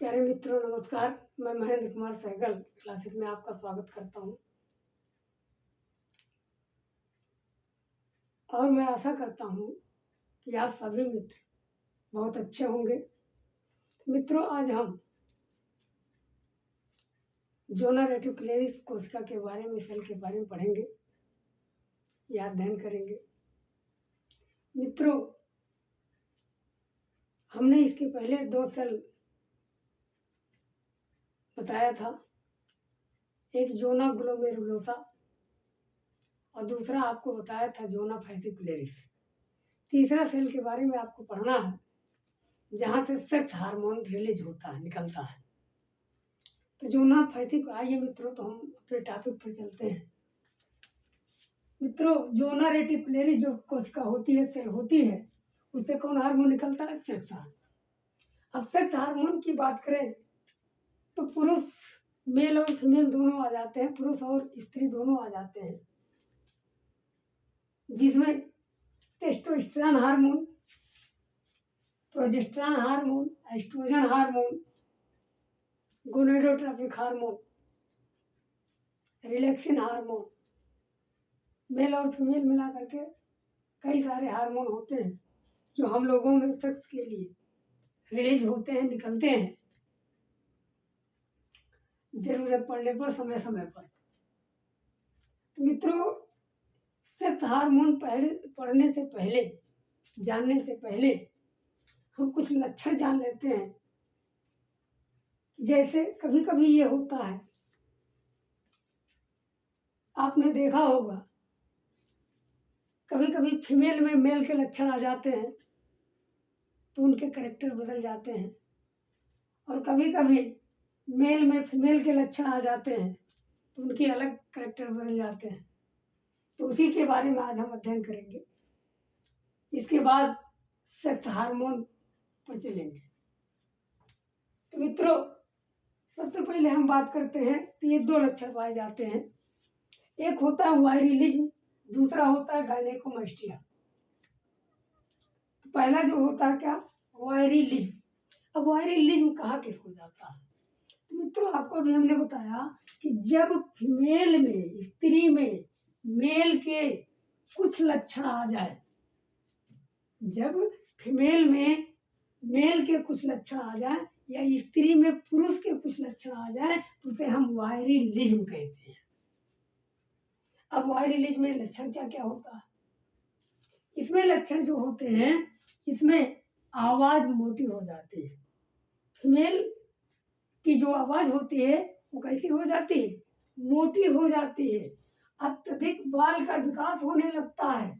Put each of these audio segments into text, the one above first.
प्यारे मित्रों नमस्कार। मैं महेंद्र कुमार सहगल क्लासेस में आपका स्वागत करता हूं और मैं आशा करता हूं कि आप सभी मित्र बहुत अच्छे होंगे। मित्रों, आज हम जोना रेटिकुलेरिस कोशिका के बारे में, सेल के बारे में पढ़ेंगे या अध्ययन करेंगे। मित्रों, हमने इसके पहले 2 सेल बताया था, एक जोना ग्लोमेरुलोसा और दूसरा आपको बताया था जोना फैसिकुलेरिस। तीसरा सेल के बारे में आपको पढ़ना है जहाँ से सेक्स हार्मोन रिलीज होता है, निकलता है। तो जोना फैसिक आइए मित्रों, तो हम अपने टॉपिक पर चलते हैं। मित्रों, जोना रेटिकुलेरिस जो कोशिका होती है, सेल होती है, उससे कौन हार्मोन निकलता है? Sex hormone. अब सेक्स हार्मोन की बात करें तो पुरुष, मेल और फीमेल दोनों आ जाते हैं, पुरुष और स्त्री दोनों आ जाते हैं, जिसमें testosterone hormone, progesterone hormone, oestrogen hormone, gonadotropic hormone, relaxin hormone, male और फीमेल मिला करके कई सारे हार्मोन होते हैं जो हम लोगों में सेक्स के लिए रिलीज होते हैं, निकलते हैं जरूरत पड़ने पर, समय समय पर। तो मित्रों, सेक्स हार्मोन पढ़ने से पहले, जानने से पहले हम कुछ लक्षण जान लेते हैं। जैसे कभी कभी ये होता है, आपने देखा होगा, कभी कभी फीमेल में मेल के लक्षण आ जाते हैं तो उनके कैरेक्टर बदल जाते हैं, और कभी कभी मेल में फीमेल के लक्षण आ जाते हैं तो उनकी अलग कैरेक्टर बदल जाते हैं। तो उसी के बारे में आज हम अध्ययन करेंगे। इसके बाद सेक्स हार्मोन पर चलेंगे। तो मित्रों, सबसे पहले हम बात करते हैं तो ये 2 लक्षण पाए जाते हैं। एक होता है वायरिलिज्म, दूसरा होता है गायनेकोमास्टिया। तो पहला जो होता है क्या? वायरिलिज्म। अब वायरिलिज्म कहा किसको जाता है? तो मित्रों, आपको भी हमने बताया कि जब फीमेल में, स्त्री में मेल के कुछ लक्षण आ जाए, जब फीमेल में मेल के कुछ लक्षण आ जाए या स्त्री में पुरुष के कुछ लक्षण आ जाए तो उसे हम वायरिलिज्म कहते हैं। अब वायरिलिज्म में लक्षण क्या क्या होता है? इसमें लक्षण जो होते हैं, इसमें आवाज मोटी हो जाती है। फीमेल की जो आवाज होती है वो कैसी हो जाती है? मोटी हो जाती है। अत्यधिक बाल का विकास होने लगता है,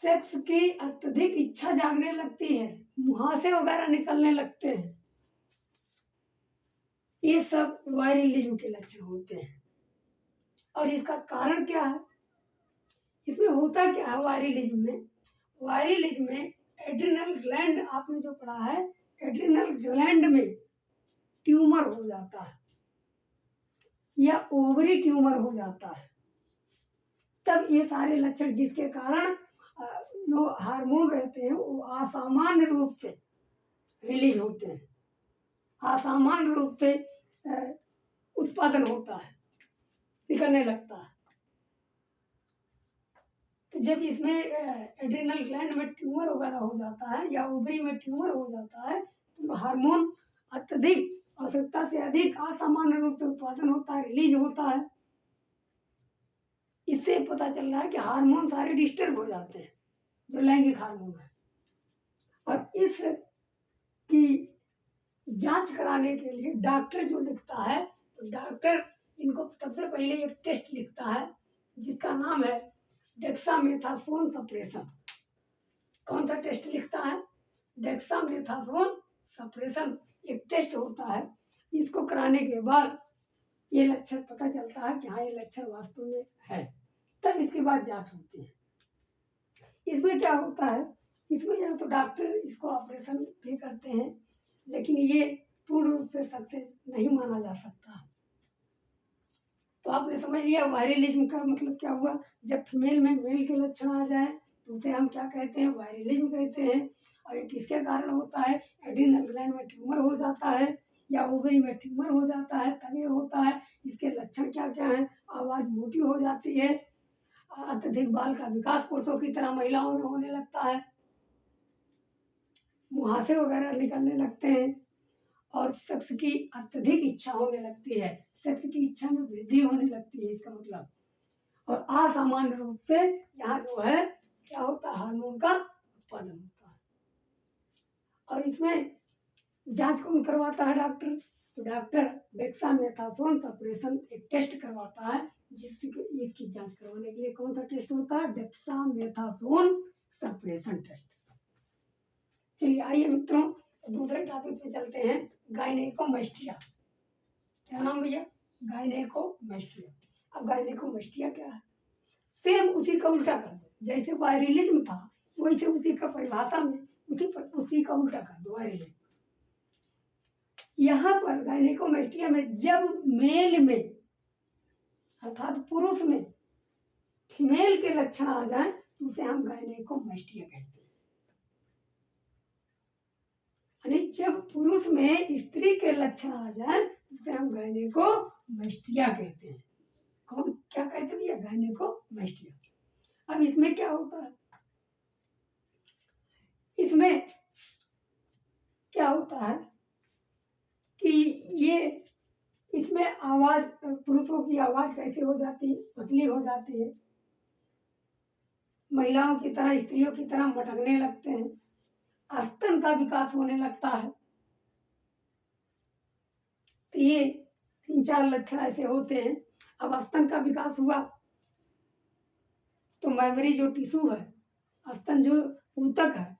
सेक्स की अत्यधिक इच्छा जागने लगती है, मुहासे वगैरह निकलने लगते हैं। ये सब वायरिलिज्म के लक्षण होते हैं। और इसका कारण क्या है? इसमें होता क्या है वायरिलिज्म में? वायरिलिज्म में एड्रिनल ग्लैंड, आपने जो पढ़ा है, एड्रिनल ग्लैंड में ट्यूमर हो जाता है या ओवरी ट्यूमर हो जाता है। तब ये सारे लक्षण, जिसके कारण जो हार्मोन रहते हैं वो असामान्य रूप से रिलीज होते हैं, असामान्य रूप से उत्पादन होता है, निकलने लगता है। तो जब इसमें एड्रिनल ग्लैंड में ट्यूमर वगैरह हो जाता है या ओवरी में ट्यूमर हो जाता है तो हार्मोन अत्यधिक, आवश्यकता से अधिक असामान्य रूप से उत्पादन होता है, रिलीज होता है। इससे पता चल रहा है कि हार्मोन सारे डिस्टर्ब हो जाते हैं, जो लैंगिक हार्मोन है। और इस की जांच कराने के लिए डॉक्टर जो लिखता है, तो डॉक्टर इनको सबसे पहले एक टेस्ट लिखता है जिसका नाम है डेक्सामेथासोन सप्रेशन। कौन सा टेस्ट लिखता है? डेक्सामेथासोन सप्रेशन एक टेस्ट होता है। इसको कराने के बाद ये लक्षण पता चलता है कि हाँ, ये लक्षण वास्तव में है। तब इसके बाद जांच होती है। इसमें क्या होता है, इसमें या तो डॉक्टर इसको ऑपरेशन भी करते हैं, लेकिन ये पूर्ण रूप से सक्सेस नहीं माना जा सकता। तो आपने समझ लिया वायरिलिज्म का मतलब क्या हुआ। जब फीमेल में मेल के लक्षण आ जाए तो उसे हम क्या कहते हैं? वायरिलिज्म कहते हैं। और ये किसके कारण होता है? एड्रिनल ग्लैंड में ट्यूमर हो जाता है या ओवरी में ट्यूमर हो जाता है, तब ये होता है। इसके लक्षण क्या क्या हैं? आवाज़ मोटी हो जाती है, अत्यधिक बाल का विकास पुरुषों की तरह महिलाओं में होने लगता है, मुहासे वगैरह निकलने लगते हैं और सेक्स की अत्यधिक इच्छा होने लगती है, सेक्स की इच्छा में वृद्धि होने लगती है इसका मतलब। और असामान्य रूप से यहाँ जो है क्या होता है? हार्मोन का उत्पादन होता है। और इसमें जांच कौन करवाता है? डॉक्टर। तो डॉक्टर डेक्सामेथासोन सप्रेशन एक टेस्ट करवाता है, इसकी जांच करवाने के लिए कौन सा टेस्ट होता है? Dexamethasone suppression test. चलिए आइए मित्रों दूसरे टॉपिक पे चलते हैं, गायनेकोमेस्टिया। क्या नाम भैया? गायनेकोमेस्टिया। अब गायनेकोमेस्टिया क्या है? सेम उसी का उल्टा कर दो, जैसे वायरिलिज्म था वैसे उसी का परिभाषा में उसी का उल्टा कर दो, वायरिलिज्म। यहाँ पर गायनेकोमेस्टिया में जब मेल में अर्थात पुरुष में फीमेल के लक्षण आ जाए तो उसे हम गायनेकोमेस्टिया कहते हैं। यानी जब पुरुष में स्त्री के लक्षण आ जाए तो उसे हम गायनेकोमेस्टिया कहते हैं। कौन क्या कहते हैं भैया? गायनेकोमेस्टिया। अब इसमें क्या होता है? इसमें क्या होता है कि ये इसमें आवाज, पुरुषों की आवाज कैसे हो जाती है? पतली हो जाती है, महिलाओं की तरह स्त्रियों की तरह मटकने लगते हैं, स्तन का विकास होने लगता है। तो ये 3-4 लक्षण ऐसे होते हैं। अब स्तन का विकास हुआ तो मेमोरी जो टिश्यू है, स्तन जो ऊतक है,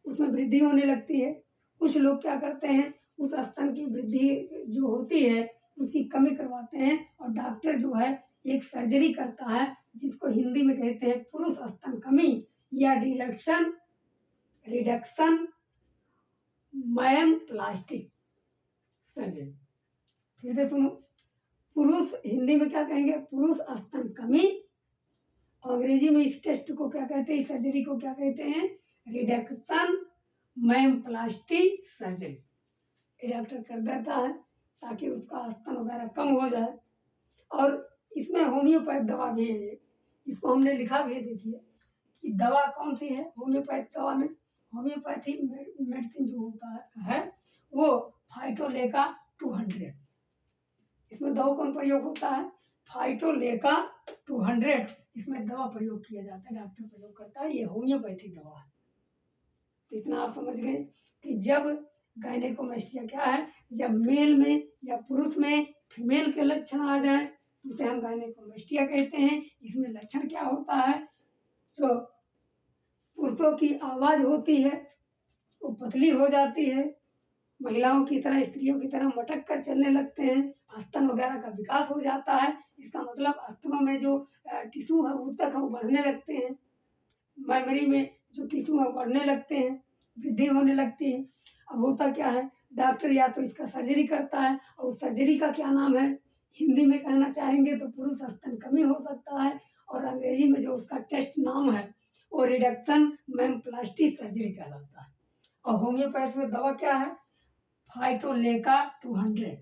उसमें वृद्धि होने लगती है। कुछ लोग क्या करते हैं, उस स्तन की वृद्धि जो होती है उसकी कमी करवाते हैं और डॉक्टर जो है एक सर्जरी करता है जिसको हिंदी में कहते हैं पुरुष स्तन कमी या रिडक्शन मैम प्लास्टिक सर्जरी। फिर से सुनो, पुरुष हिंदी में क्या कहेंगे? पुरुष स्तन कमी। अंग्रेजी में इस टेस्ट को क्या कहते हैं? इस सर्जरी को क्या कहते हैं? Reduction ma'am plastic surgery. Doctor कर देता है ताकि उसका स्तन वगैरह कम हो जाए। और इसमें होम्योपैथ दवा भी है, इसको हमने लिखा भी है, देखिए कि दवा कौन सी है। होम्योपैथ दवा में होम्योपैथी मेडिसिन जो होता है वो फाइटोलेका 200। इसमें दवा कौन प्रयोग होता है? फाइटोलेका 200 इसमें दवा प्रयोग किया जाता है, डॉक्टर प्रयोग करता है। ये होम्योपैथिक दवा है। तो इतना आप समझ गए कि जब गायनेकोमेस्टिया क्या है? जब मेल में या पुरुष में फीमेल के लक्षण आ जाए तो उसे हम गायनेकोमेस्टिया कहते हैं। इसमें लक्षण क्या होता है? जो पुरुषों की आवाज होती है वो पतली हो जाती है, महिलाओं की तरह स्त्रियों की तरह मटक कर चलने लगते हैं, स्तन वगैरह का विकास हो जाता है। इसका मतलब स्तनों में जो टिश्यू है ऊतक है वो बढ़ने लगते हैं, मेमोरी में जो टिश्यू है बढ़ने लगते हैं, वृद्धि होने लगती है। अब होता क्या है? डॉक्टर या तो इसका सर्जरी करता है, और सर्जरी का क्या नाम है? हिंदी में कहना चाहेंगे तो पुरुष स्तन कमी हो सकता है, और अंग्रेजी में जो उसका टेस्ट नाम है वो रिडक्शन मैम प्लास्टिक सर्जरी कहलाता है। और होम्योपैथ में दवा क्या है? फाइटोलेका 200।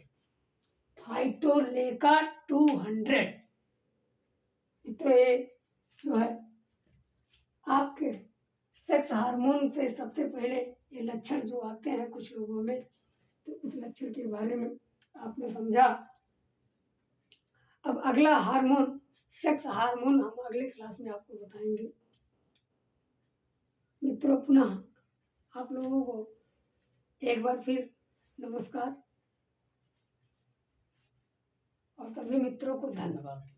फाइटोलेका 200। तो ये जो है आपके सेक्स हार्मोन से सबसे पहले ये लक्षण जो आते हैं कुछ लोगों में, तो उस लक्षण के बारे में आपने समझा। अब अगला हार्मोन, सेक्स हार्मोन, हम अगले क्लास में आपको बताएंगे। मित्रों पुनः आप लोगों को एक बार फिर नमस्कार और सभी मित्रों को धन्यवाद।